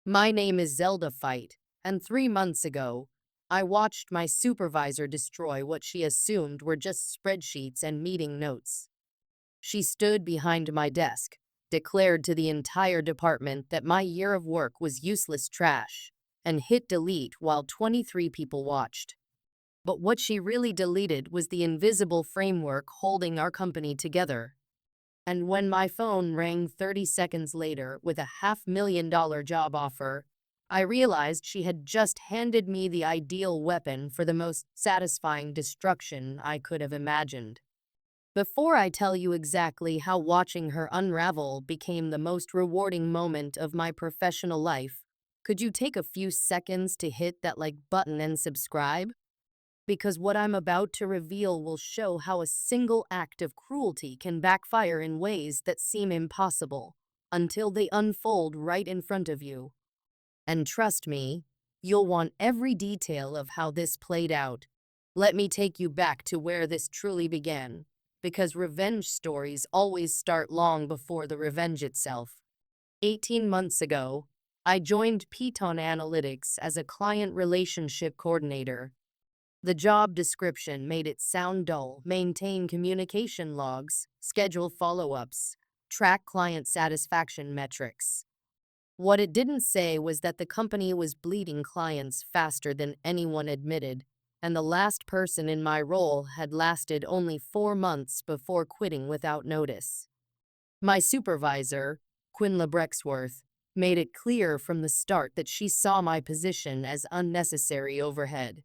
My name is Zelda Fight, and 3 months ago, I watched my supervisor destroy what she assumed were just spreadsheets and meeting notes. She stood behind my desk, declared to the entire department that my year of work was useless trash, and hit delete while 23 people watched. But what she really deleted was the invisible framework holding our company together. And when my phone rang 30 seconds later with a $500,000 job offer, I realized she had just handed me the ideal weapon for the most satisfying destruction I could have imagined. Before I tell you exactly how watching her unravel became the most rewarding moment of my professional life, could you take a few seconds to hit that like button and subscribe? Because what I'm about to reveal will show how a single act of cruelty can backfire in ways that seem impossible until they unfold right in front of you. And trust me, you'll want every detail of how this played out. Let me take you back to where this truly began, because revenge stories always start long before the revenge itself. 18 months ago, I joined Piton Analytics as a client relationship coordinator. The job description made it sound dull: maintain communication logs, schedule follow-ups, track client satisfaction metrics. What it didn't say was that the company was bleeding clients faster than anyone admitted, and the last person in my role had lasted only 4 months before quitting without notice. My supervisor, Quinla Brexworth, made it clear from the start that she saw my position as unnecessary overhead.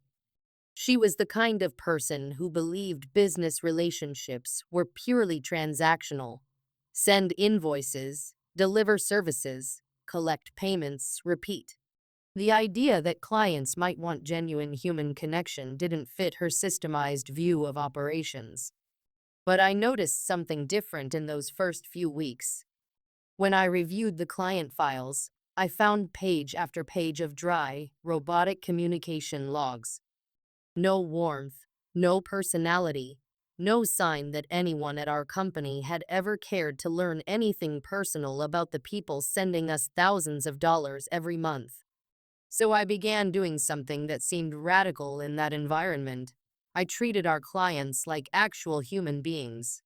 She was the kind of person who believed business relationships were purely transactional: send invoices, deliver services, collect payments, repeat. The idea that clients might want genuine human connection didn't fit her systemized view of operations. But I noticed something different in those first few weeks. When I reviewed the client files, I found page after page of dry, robotic communication logs. No warmth, no personality, no sign that anyone at our company had ever cared to learn anything personal about the people sending us thousands of dollars every month. So I began doing something that seemed radical in that environment. I treated our clients like actual human beings.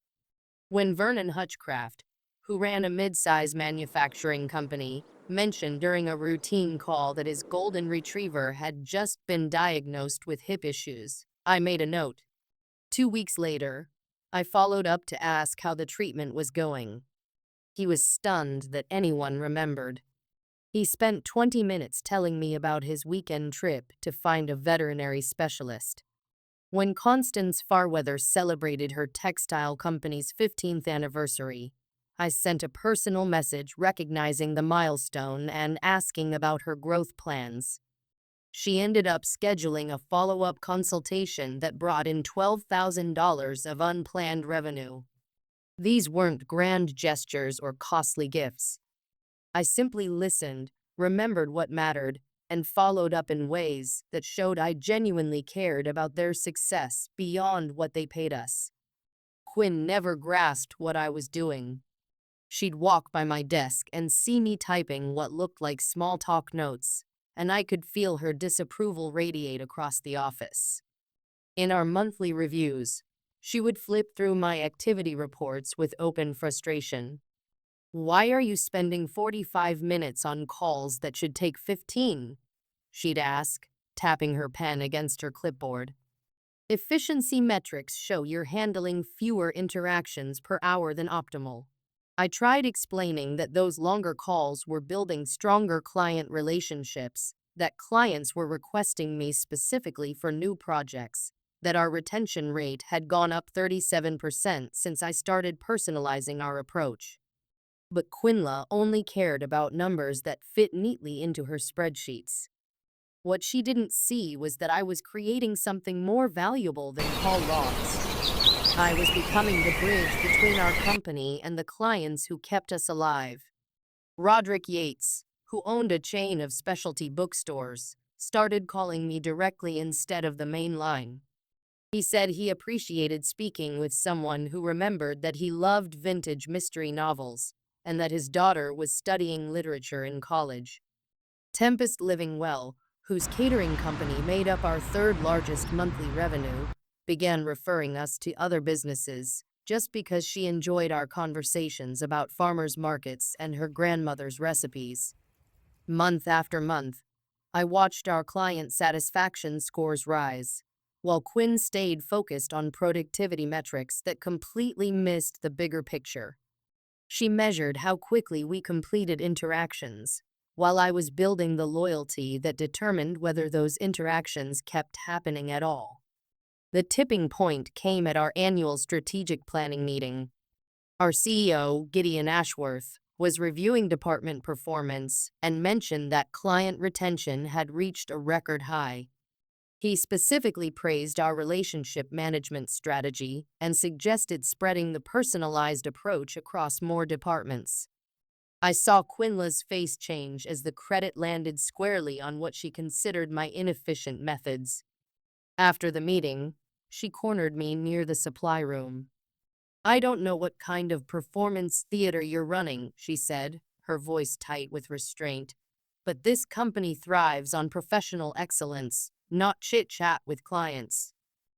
When Vernon Hutchcraft, who ran a mid-size manufacturing company, mentioned during a routine call that his golden retriever had just been diagnosed with hip issues, I made a note. 2 weeks later, I followed up to ask how the treatment was going. He was stunned that anyone remembered. He spent 20 minutes telling me about his weekend trip to find a veterinary specialist. When Constance Farweather celebrated her textile company's 15th anniversary, I sent a personal message recognizing the milestone and asking about her growth plans. She ended up scheduling a follow-up consultation that brought in $12,000 of unplanned revenue. These weren't grand gestures or costly gifts. I simply listened, remembered what mattered, and followed up in ways that showed I genuinely cared about their success beyond what they paid us. Quinn never grasped what I was doing. She'd walk by my desk and see me typing what looked like small talk notes, and I could feel her disapproval radiate across the office. In our monthly reviews, she would flip through my activity reports with open frustration. "Why are you spending 45 minutes on calls that should take 15?" she'd ask, tapping her pen against her clipboard. "Efficiency metrics show you're handling fewer interactions per hour than optimal." I tried explaining that those longer calls were building stronger client relationships, that clients were requesting me specifically for new projects, that our retention rate had gone up 37% since I started personalizing our approach. But Quinla only cared about numbers that fit neatly into her spreadsheets. What she didn't see was that I was creating something more valuable than call logs. I was becoming the bridge between our company and the clients who kept us alive. Roderick Yates, who owned a chain of specialty bookstores, started calling me directly instead of the main line. He said he appreciated speaking with someone who remembered that he loved vintage mystery novels and that his daughter was studying literature in college. Tempest Living Well, whose catering company made up our third largest monthly revenue, began referring us to other businesses just because she enjoyed our conversations about farmers markets and her grandmother's recipes. Month after month, I watched our client satisfaction scores rise, while Quinn stayed focused on productivity metrics that completely missed the bigger picture. She measured how quickly we completed interactions, while I was building the loyalty that determined whether those interactions kept happening at all. The tipping point came at our annual strategic planning meeting. Our CEO, Gideon Ashworth, was reviewing department performance and mentioned that client retention had reached a record high. He specifically praised our relationship management strategy and suggested spreading the personalized approach across more departments. I saw Quinla's face change as the credit landed squarely on what she considered my inefficient methods. After the meeting, she cornered me near the supply room. "I don't know what kind of performance theater you're running," she said, her voice tight with restraint, "but this company thrives on professional excellence, not chit-chat with clients."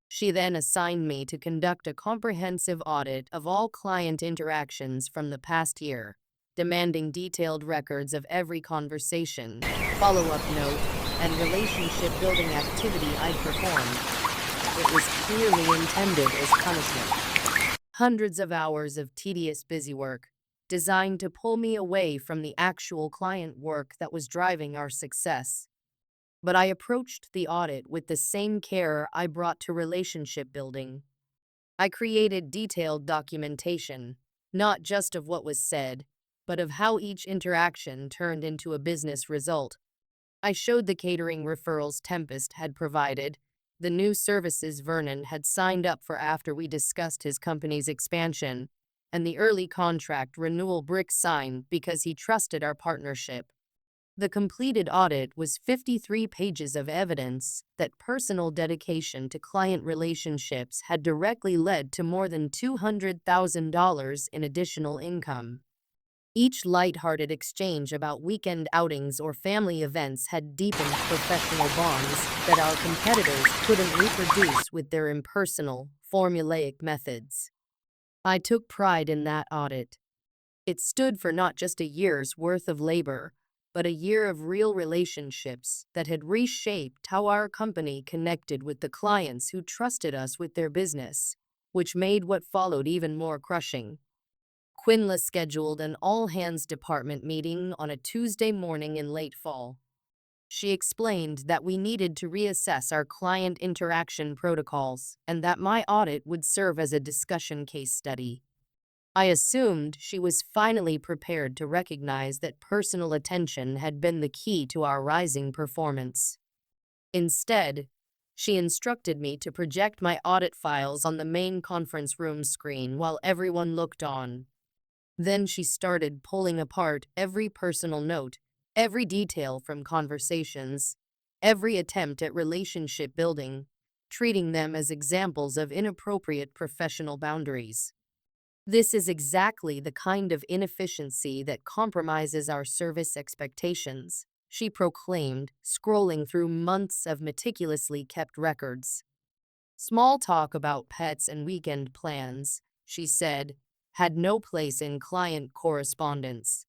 She then assigned me to conduct a comprehensive audit of all client interactions from the past year, demanding detailed records of every conversation, follow-up note, and relationship-building activity I'd performed. It was clearly intended as punishment. Hundreds of hours of tedious busywork, designed to pull me away from the actual client work that was driving our success. But I approached the audit with the same care I brought to relationship building. I created detailed documentation, not just of what was said, but of how each interaction turned into a business result. I showed the catering referrals Tempest had provided, the new services Vernon had signed up for after we discussed his company's expansion, and the early contract renewal Brick signed because he trusted our partnership. The completed audit was 53 pages of evidence that personal dedication to client relationships had directly led to more than $200,000 in additional income. Each lighthearted exchange about weekend outings or family events had deepened professional bonds that our competitors couldn't reproduce with their impersonal, formulaic methods. I took pride in that audit. It stood for not just a year's worth of labor, but a year of real relationships that had reshaped how our company connected with the clients who trusted us with their business, which made what followed even more crushing. Quinla scheduled an all-hands department meeting on a Tuesday morning in late fall. She explained that we needed to reassess our client interaction protocols and that my audit would serve as a discussion case study. I assumed she was finally prepared to recognize that personal attention had been the key to our rising performance. Instead, she instructed me to project my audit files on the main conference room screen while everyone looked on. Then she started pulling apart every personal note, every detail from conversations, every attempt at relationship building, treating them as examples of inappropriate professional boundaries. "This is exactly the kind of inefficiency that compromises our service expectations," she proclaimed, scrolling through months of meticulously kept records. "Small talk about pets and weekend plans," she said, "had no place in client correspondence.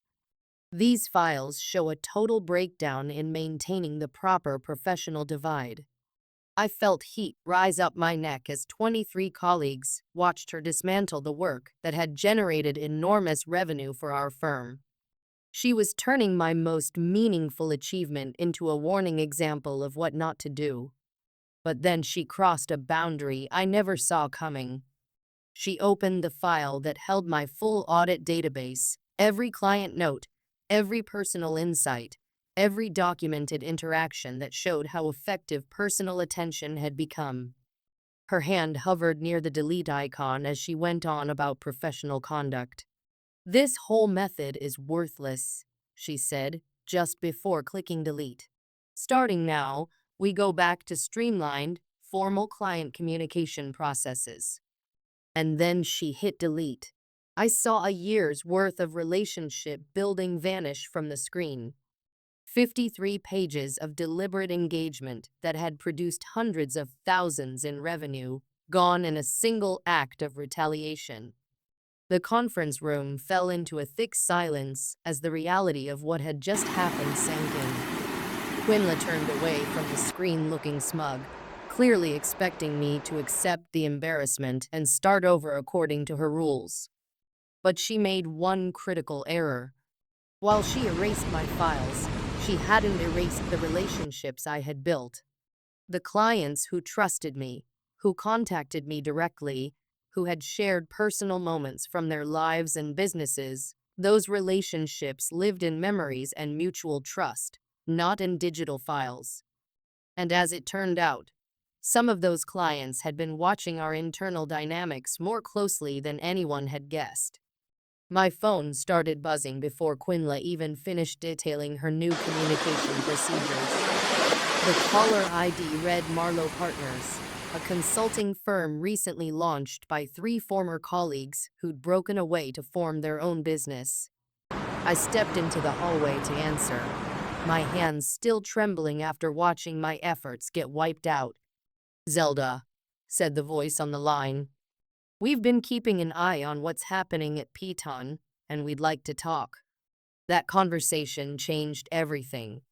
These files show a total breakdown in maintaining the proper professional divide." I felt heat rise up my neck as 23 colleagues watched her dismantle the work that had generated enormous revenue for our firm. She was turning my most meaningful achievement into a warning example of what not to do. But then she crossed a boundary I never saw coming. She opened the file that held my full audit database, every client note, every personal insight, every documented interaction that showed how effective personal attention had become. Her hand hovered near the delete icon as she went on about professional conduct. "This whole method is worthless," she said, just before clicking delete. "Starting now, we go back to streamlined, formal client communication processes." And then she hit delete. I saw a year's worth of relationship building vanish from the screen. 53 pages of deliberate engagement that had produced hundreds of thousands in revenue, gone in a single act of retaliation. The conference room fell into a thick silence as the reality of what had just happened sank in. Quinla turned away from the screen looking smug, clearly expecting me to accept the embarrassment and start over according to her rules. But she made one critical error. While she erased my files, she hadn't erased the relationships I had built. The clients who trusted me, who contacted me directly, who had shared personal moments from their lives and businesses, those relationships lived in memories and mutual trust, not in digital files. And as it turned out, some of those clients had been watching our internal dynamics more closely than anyone had guessed. My phone started buzzing before Quinla even finished detailing her new communication procedures. The caller ID read Marlowe Partners, a consulting firm recently launched by 3 former colleagues who'd broken away to form their own business. I stepped into the hallway to answer, my hands still trembling after watching my efforts get wiped out. "Zelda," said the voice on the line. "We've been keeping an eye on what's happening at Piton, and we'd like to talk." That conversation changed everything.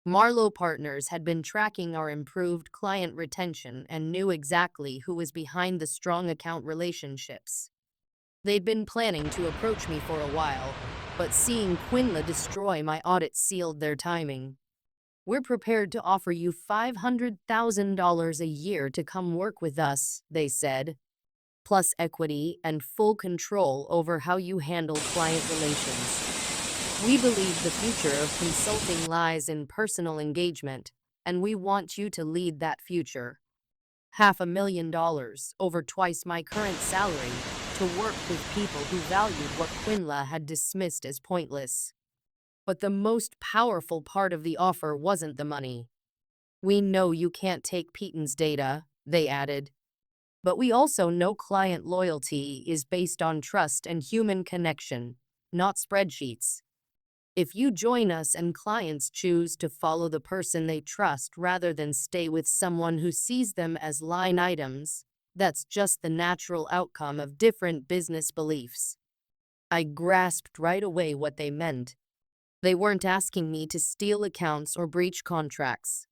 Marlowe Partners had been tracking our improved client retention and knew exactly who was behind the strong account relationships. They'd been planning to approach me for a while, but seeing Quinla destroy my audit sealed their timing. "We're prepared to offer you $500,000 a year to come work with us," they said, "plus equity and full control over how you handle client relations. We believe the future of consulting lies in personal engagement, and we want you to lead that future. $500,000, over twice my current salary, to work with people who valued what Quinla had dismissed as pointless." But the most powerful part of the offer wasn't the money. "We know you can't take Piton's data," they added. "But we also know client loyalty is based on trust and human connection, not spreadsheets. If you join us and clients choose to follow the person they trust rather than stay with someone who sees them as line items, that's just the natural outcome of different business beliefs." I grasped right away what they meant. They weren't asking me to steal accounts or breach contracts.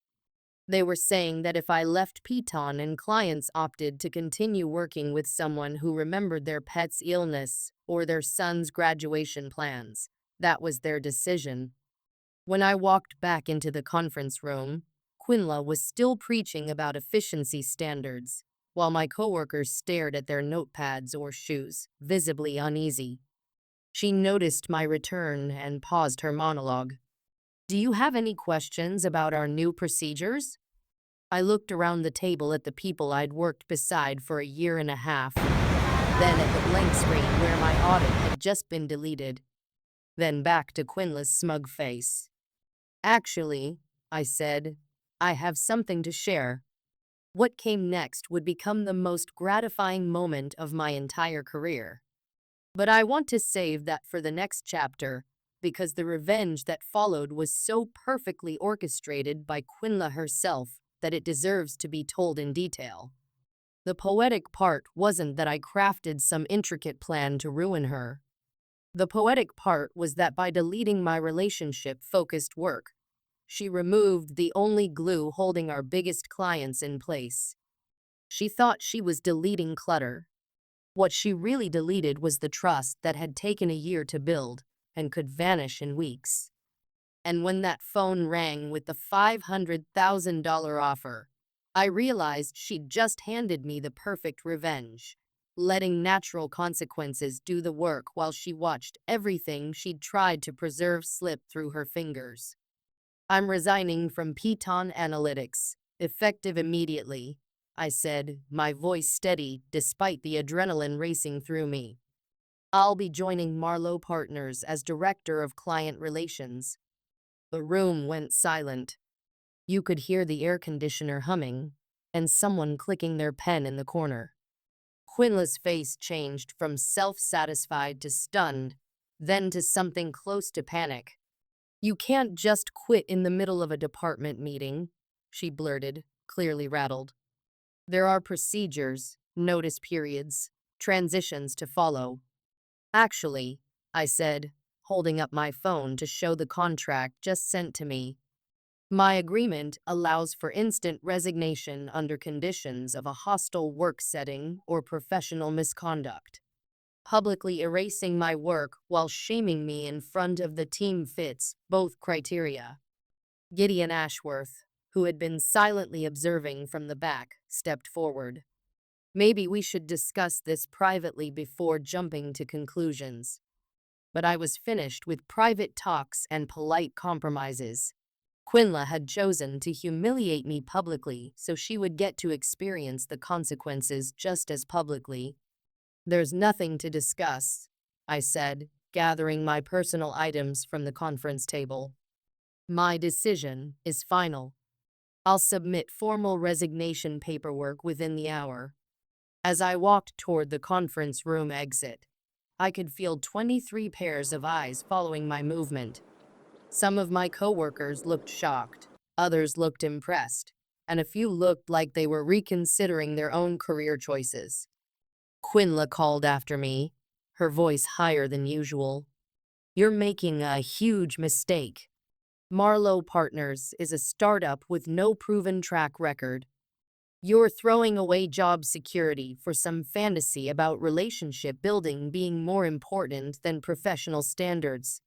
They were saying that if I left Piton and clients opted to continue working with someone who remembered their pet's illness or their son's graduation plans, that was their decision. When I walked back into the conference room, Quinla was still preaching about efficiency standards, while my coworkers stared at their notepads or shoes, visibly uneasy. She noticed my return and paused her monologue. "Do you have any questions about our new procedures?" I looked around the table at the people I'd worked beside for a year and a half, then at the blank screen where my audit had just been deleted, then back to Quinla's smug face. "Actually," I said, "I have something to share." What came next would become the most gratifying moment of my entire career. But I want to save that for the next chapter, because the revenge that followed was so perfectly orchestrated by Quinla herself that it deserves to be told in detail. The poetic part wasn't that I crafted some intricate plan to ruin her. The poetic part was that by deleting my relationship-focused work, she removed the only glue holding our biggest clients in place. She thought she was deleting clutter. What she really deleted was the trust that had taken a year to build and could vanish in weeks. And when that phone rang with the $500,000 offer, I realized she'd just handed me the perfect revenge, letting natural consequences do the work while she watched everything she'd tried to preserve slip through her fingers. "I'm resigning from Piton Analytics, effective immediately," I said, my voice steady despite the adrenaline racing through me. "I'll be joining Marlowe Partners as Director of Client Relations." The room went silent. You could hear the air conditioner humming and someone clicking their pen in the corner. Quinla's face changed from self-satisfied to stunned, then to something close to panic. You can't just quit in the middle of a department meeting, she blurted, clearly rattled. There are procedures, notice periods, transitions to follow. Actually, I said, holding up my phone to show the contract just sent to me. My agreement allows for instant resignation under conditions of a hostile work setting or professional misconduct. Publicly erasing my work while shaming me in front of the team fits both criteria. Gideon Ashworth, who had been silently observing from the back, stepped forward. Maybe we should discuss this privately before jumping to conclusions. But I was finished with private talks and polite compromises. Quinla had chosen to humiliate me publicly so she would get to experience the consequences just as publicly. There's nothing to discuss, I said, gathering my personal items from the conference table. My decision is final. I'll submit formal resignation paperwork within the hour. As I walked toward the conference room exit, I could feel 23 pairs of eyes following my movement. Some of my coworkers looked shocked, others looked impressed, and a few looked like they were reconsidering their own career choices. Quinla called after me, her voice higher than usual. You're making a huge mistake. Marlowe Partners is a startup with no proven track record. You're throwing away job security for some fantasy about relationship building being more important than professional standards.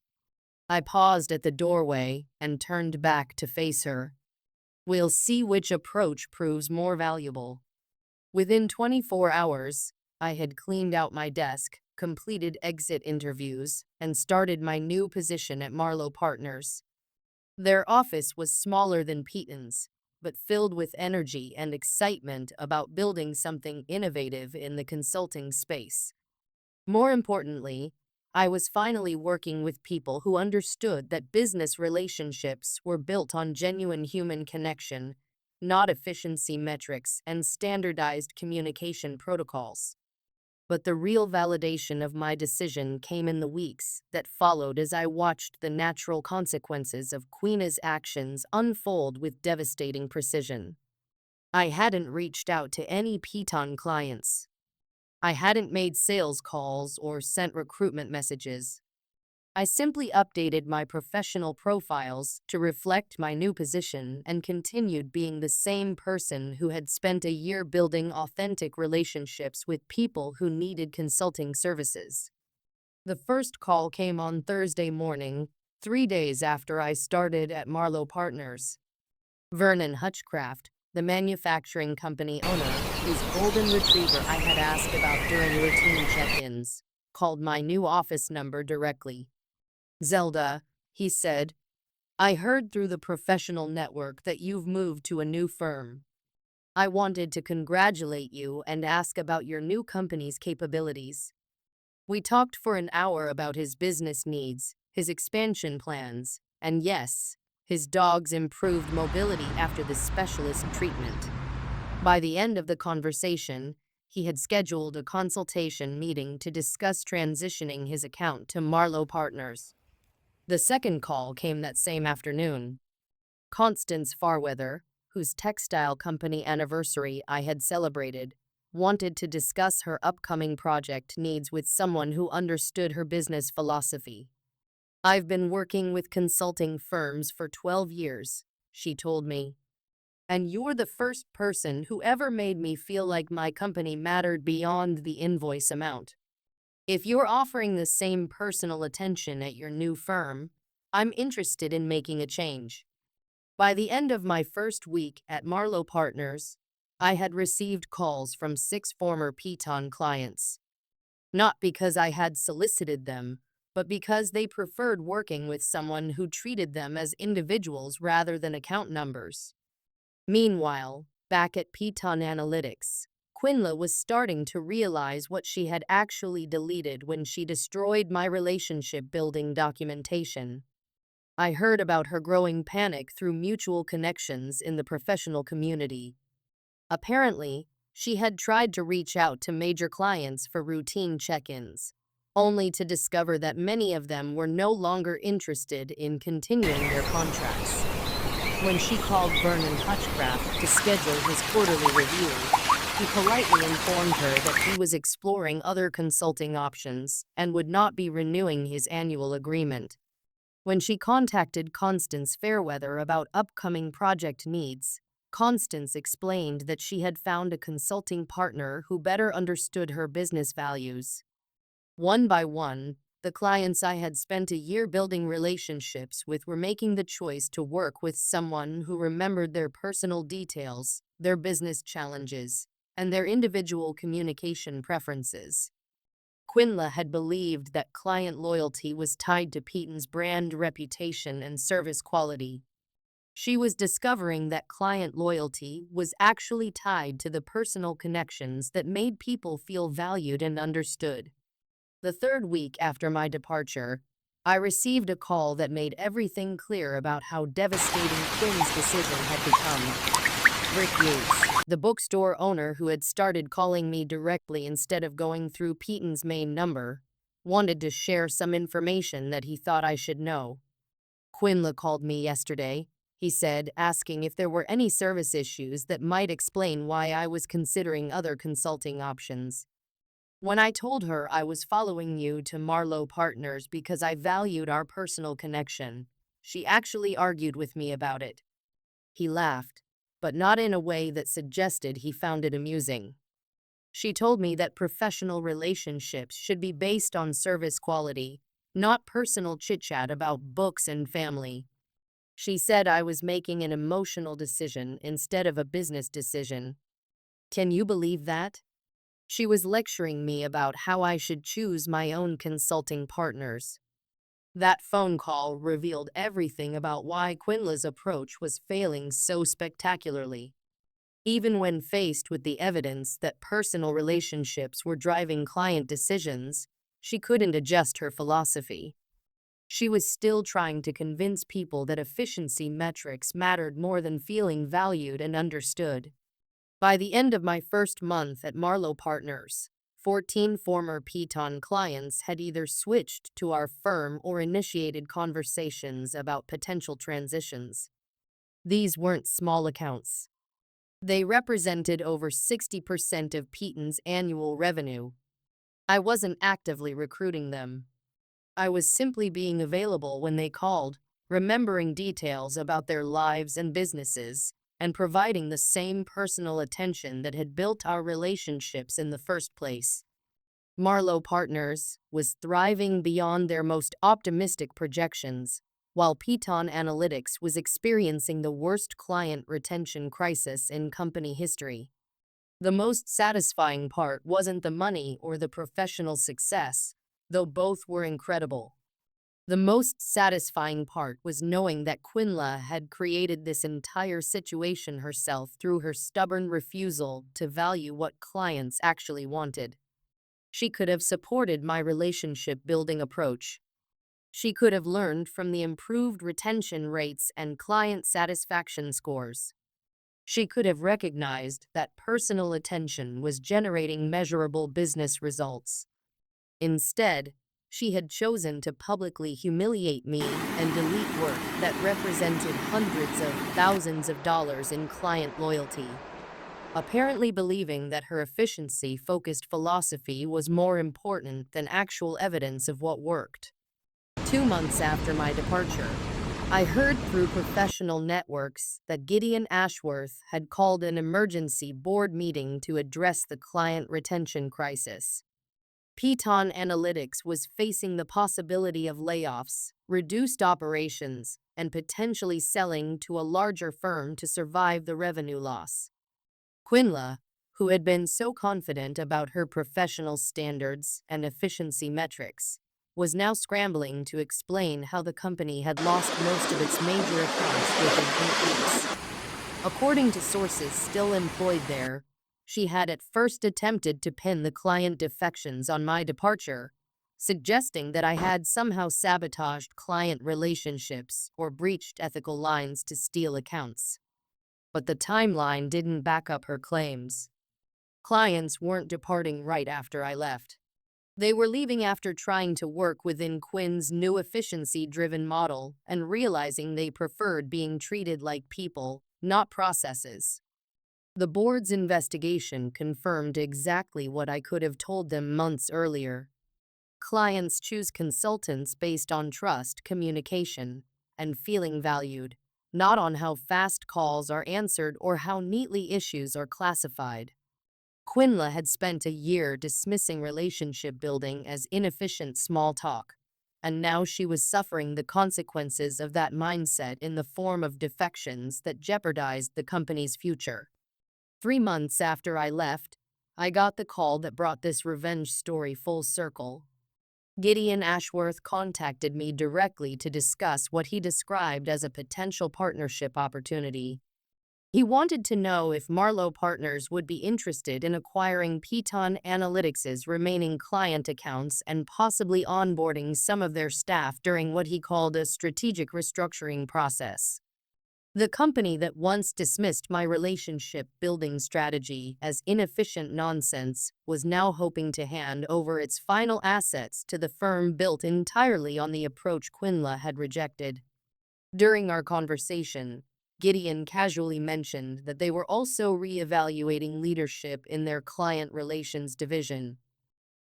I paused at the doorway and turned back to face her. We'll see which approach proves more valuable. Within 24 hours, I had cleaned out my desk, completed exit interviews, and started my new position at Marlowe Partners. Their office was smaller than Peaton's, but filled with energy and excitement about building something innovative in the consulting space. More importantly, I was finally working with people who understood that business relationships were built on genuine human connection, not efficiency metrics and standardized communication protocols. But the real validation of my decision came in the weeks that followed as I watched the natural consequences of Queena's actions unfold with devastating precision. I hadn't reached out to any Piton clients. I hadn't made sales calls or sent recruitment messages. I simply updated my professional profiles to reflect my new position and continued being the same person who had spent a year building authentic relationships with people who needed consulting services. The first call came on Thursday morning, 3 days after I started at Marlowe Partners. Vernon Hutchcraft, the manufacturing company owner, whose golden retriever I had asked about during routine check-ins, called my new office number directly. Zelda, he said, I heard through the professional network that you've moved to a new firm. I wanted to congratulate you and ask about your new company's capabilities. We talked for an hour about his business needs, his expansion plans, and yes, his dog's improved mobility after the specialist treatment. By the end of the conversation, he had scheduled a consultation meeting to discuss transitioning his account to Marlowe Partners. The second call came that same afternoon. Constance Farweather, whose textile company anniversary I had celebrated, wanted to discuss her upcoming project needs with someone who understood her business philosophy. I've been working with consulting firms for 12 years, she told me. And you're the first person who ever made me feel like my company mattered beyond the invoice amount. If you're offering the same personal attention at your new firm, I'm interested in making a change. By the end of my first week at Marlowe Partners, I had received calls from 6 former Piton clients. Not because I had solicited them, but because they preferred working with someone who treated them as individuals rather than account numbers. Meanwhile, back at Piton Analytics, Quinla was starting to realize what she had actually deleted when she destroyed my relationship-building documentation. I heard about her growing panic through mutual connections in the professional community. Apparently, she had tried to reach out to major clients for routine check-ins. only to discover that many of them were no longer interested in continuing their contracts. When she called Vernon Hutchcraft to schedule his quarterly review, he politely informed her that he was exploring other consulting options and would not be renewing his annual agreement. When she contacted Constance Fairweather about upcoming project needs, Constance explained that she had found a consulting partner who better understood her business values. One by one, the clients I had spent a year building relationships with were making the choice to work with someone who remembered their personal details, their business challenges, and their individual communication preferences. Quinla had believed that client loyalty was tied to Peyton's brand reputation and service quality. She was discovering that client loyalty was actually tied to the personal connections that made people feel valued and understood. The third week after my departure, I received a call that made everything clear about how devastating Quinn's decision had become. Rick Yates, the bookstore owner who had started calling me directly instead of going through Peyton's main number, wanted to share some information that he thought I should know. Quinla called me yesterday, he said, asking if there were any service issues that might explain why I was considering other consulting options. When I told her I was following you to Marlowe Partners because I valued our personal connection, she actually argued with me about it. He laughed, but not in a way that suggested he found it amusing. She told me that professional relationships should be based on service quality, not personal chit-chat about books and family. She said I was making an emotional decision instead of a business decision. Can you believe that? She was lecturing me about how I should choose my own consulting partners. That phone call revealed everything about why Quinla's approach was failing so spectacularly. Even when faced with the evidence that personal relationships were driving client decisions, she couldn't adjust her philosophy. She was still trying to convince people that efficiency metrics mattered more than feeling valued and understood. By the end of my first month at Marlowe Partners, 14 former Peyton clients had either switched to our firm or initiated conversations about potential transitions. These weren't small accounts. They represented over 60% of Peyton's annual revenue. I wasn't actively recruiting them. I was simply being available when they called, remembering details about their lives and businesses, and providing the same personal attention that had built our relationships in the first place. Marlowe Partners was thriving beyond their most optimistic projections, while Peyton Analytics was experiencing the worst client retention crisis in company history. The most satisfying part wasn't the money or the professional success, though both were incredible. The most satisfying part was knowing that Quinla had created this entire situation herself through her stubborn refusal to value what clients actually wanted. She could have supported my relationship-building approach. She could have learned from the improved retention rates and client satisfaction scores. She could have recognized that personal attention was generating measurable business results. Instead, she had chosen to publicly humiliate me and delete work that represented hundreds of thousands of dollars in client loyalty, apparently believing that her efficiency-focused philosophy was more important than actual evidence of what worked. 2 months after my departure, I heard through professional networks that Gideon Ashworth had called an emergency board meeting to address the client retention crisis. Peyton Analytics was facing the possibility of layoffs, reduced operations, and potentially selling to a larger firm to survive the revenue loss. Quinla, who had been so confident about her professional standards and efficiency metrics, was now scrambling to explain how the company had lost most of its major accounts within 8 weeks. According to sources still employed there, she had at first attempted to pin the client defections on my departure, suggesting that I had somehow sabotaged client relationships or breached ethical lines to steal accounts. But the timeline didn't back up her claims. Clients weren't departing right after I left. They were leaving after trying to work within Quinn's new efficiency-driven model and realizing they preferred being treated like people, not processes. The board's investigation confirmed exactly what I could have told them months earlier. Clients choose consultants based on trust, communication, and feeling valued, not on how fast calls are answered or how neatly issues are classified. Quinla had spent a year dismissing relationship building as inefficient small talk, and now she was suffering the consequences of that mindset in the form of defections that jeopardized the company's future. 3 months after I left, I got the call that brought this revenge story full circle. Gideon Ashworth contacted me directly to discuss what he described as a potential partnership opportunity. He wanted to know if Marlowe Partners would be interested in acquiring Piton Analytics' remaining client accounts and possibly onboarding some of their staff during what he called a strategic restructuring process. The company that once dismissed my relationship-building strategy as inefficient nonsense was now hoping to hand over its final assets to the firm built entirely on the approach Quinla had rejected. During our conversation, Gideon casually mentioned that they were also re-evaluating leadership in their client relations division.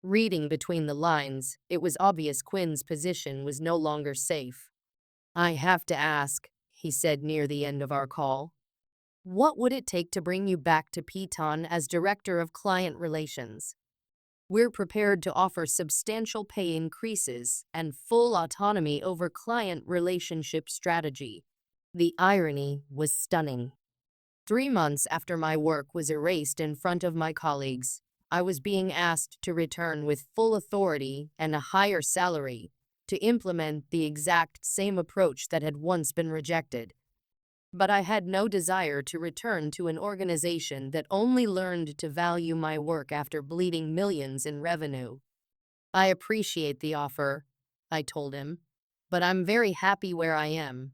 Reading between the lines, it was obvious Quinn's position was no longer safe. "I have to ask," he said near the end of our call, "what would it take to bring you back to Piton as Director of Client Relations? We're prepared to offer substantial pay increases and full autonomy over client relationship strategy." The irony was stunning. 3 months after my work was erased in front of my colleagues, I was being asked to return with full authority and a higher salary to implement the exact same approach that had once been rejected. But I had no desire to return to an organization that only learned to value my work after bleeding millions in revenue. "I appreciate the offer," I told him, "but I'm very happy where I am."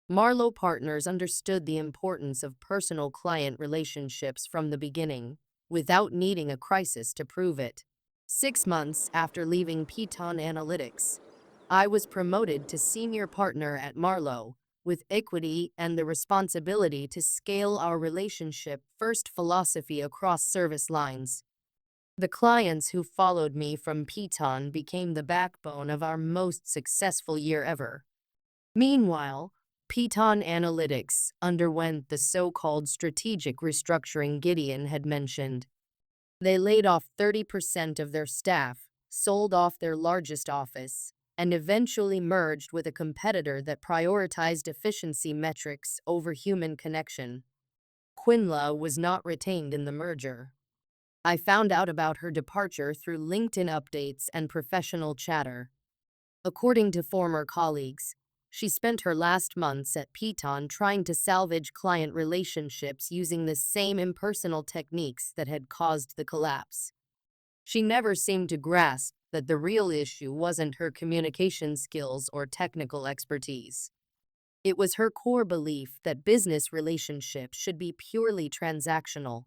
Marlowe Partners understood the importance of personal client relationships from the beginning, without needing a crisis to prove it. 6 months after leaving Piton Analytics, I was promoted to senior partner at Marlowe, with equity and the responsibility to scale our relationship-first philosophy across service lines. The clients who followed me from Piton became the backbone of our most successful year ever. Meanwhile, Piton Analytics underwent the so-called strategic restructuring Gideon had mentioned. They laid off 30% of their staff, sold off their largest office, and eventually merged with a competitor that prioritized efficiency metrics over human connection. Quinla was not retained in the merger. I found out about her departure through LinkedIn updates and professional chatter. According to former colleagues, she spent her last months at Piton trying to salvage client relationships using the same impersonal techniques that had caused the collapse. She never seemed to grasp that the real issue wasn't her communication skills or technical expertise. It was her core belief that business relationships should be purely transactional.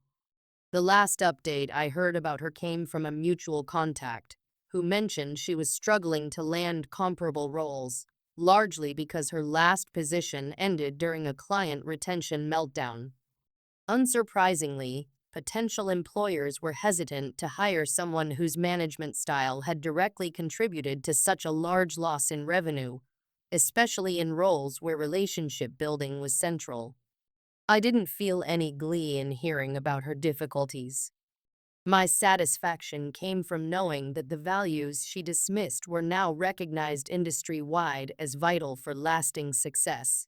The last update I heard about her came from a mutual contact, who mentioned she was struggling to land comparable roles, largely because her last position ended during a client retention meltdown. Unsurprisingly, potential employers were hesitant to hire someone whose management style had directly contributed to such a large loss in revenue, especially in roles where relationship building was central. I didn't feel any glee in hearing about her difficulties. My satisfaction came from knowing that the values she dismissed were now recognized industry-wide as vital for lasting success.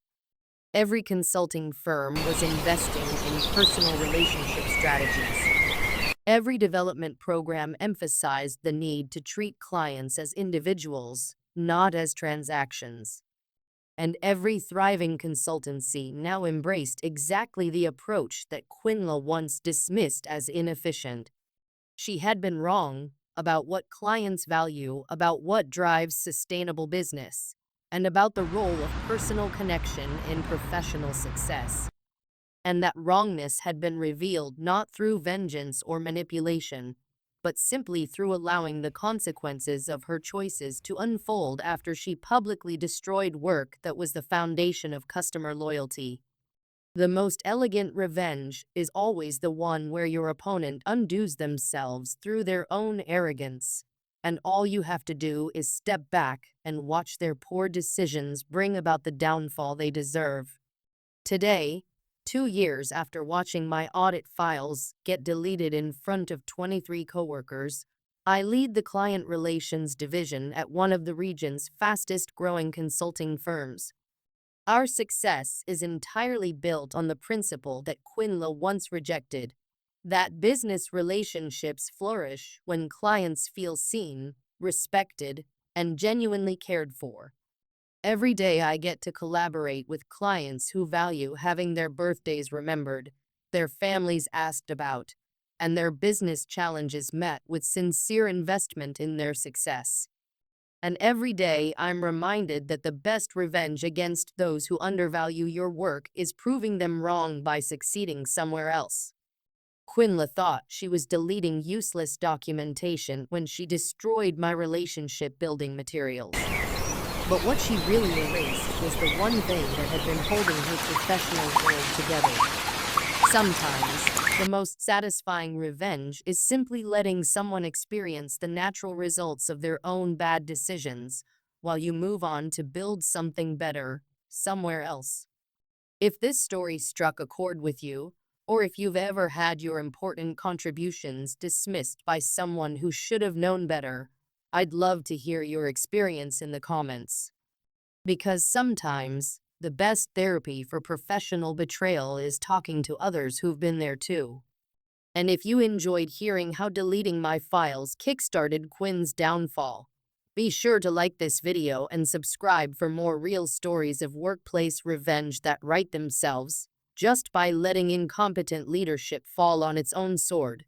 Every consulting firm was investing in personal relationship strategies. Every development program emphasized the need to treat clients as individuals, not as transactions. And every thriving consultancy now embraced exactly the approach that Quinla once dismissed as inefficient. She had been wrong about what clients value, about what drives sustainable business, and about the role of personal connection in professional success. And that wrongness had been revealed not through vengeance or manipulation, but simply through allowing the consequences of her choices to unfold after she publicly destroyed work that was the foundation of customer loyalty. The most elegant revenge is always the one where your opponent undoes themselves through their own arrogance, and all you have to do is step back and watch their poor decisions bring about the downfall they deserve. Today, 2 years after watching my audit files get deleted in front of 23 coworkers, I lead the client relations division at one of the region's fastest-growing consulting firms. Our success is entirely built on the principle that Quinla once rejected, that business relationships flourish when clients feel seen, respected, and genuinely cared for. Every day I get to collaborate with clients who value having their birthdays remembered, their families asked about, and their business challenges met with sincere investment in their success. And every day I'm reminded that the best revenge against those who undervalue your work is proving them wrong by succeeding somewhere else. Quinla thought she was deleting useless documentation when she destroyed my relationship building materials. But what she really erased was the one thing that had been holding her professional world together. Sometimes, the most satisfying revenge is simply letting someone experience the natural results of their own bad decisions while you move on to build something better somewhere else. If this story struck a chord with you, or if you've ever had your important contributions dismissed by someone who should have known better, I'd love to hear your experience in the comments. Because sometimes, the best therapy for professional betrayal is talking to others who've been there too. And if you enjoyed hearing how deleting my files kickstarted Quinn's downfall, be sure to like this video and subscribe for more real stories of workplace revenge that right themselves just by letting incompetent leadership fall on its own sword.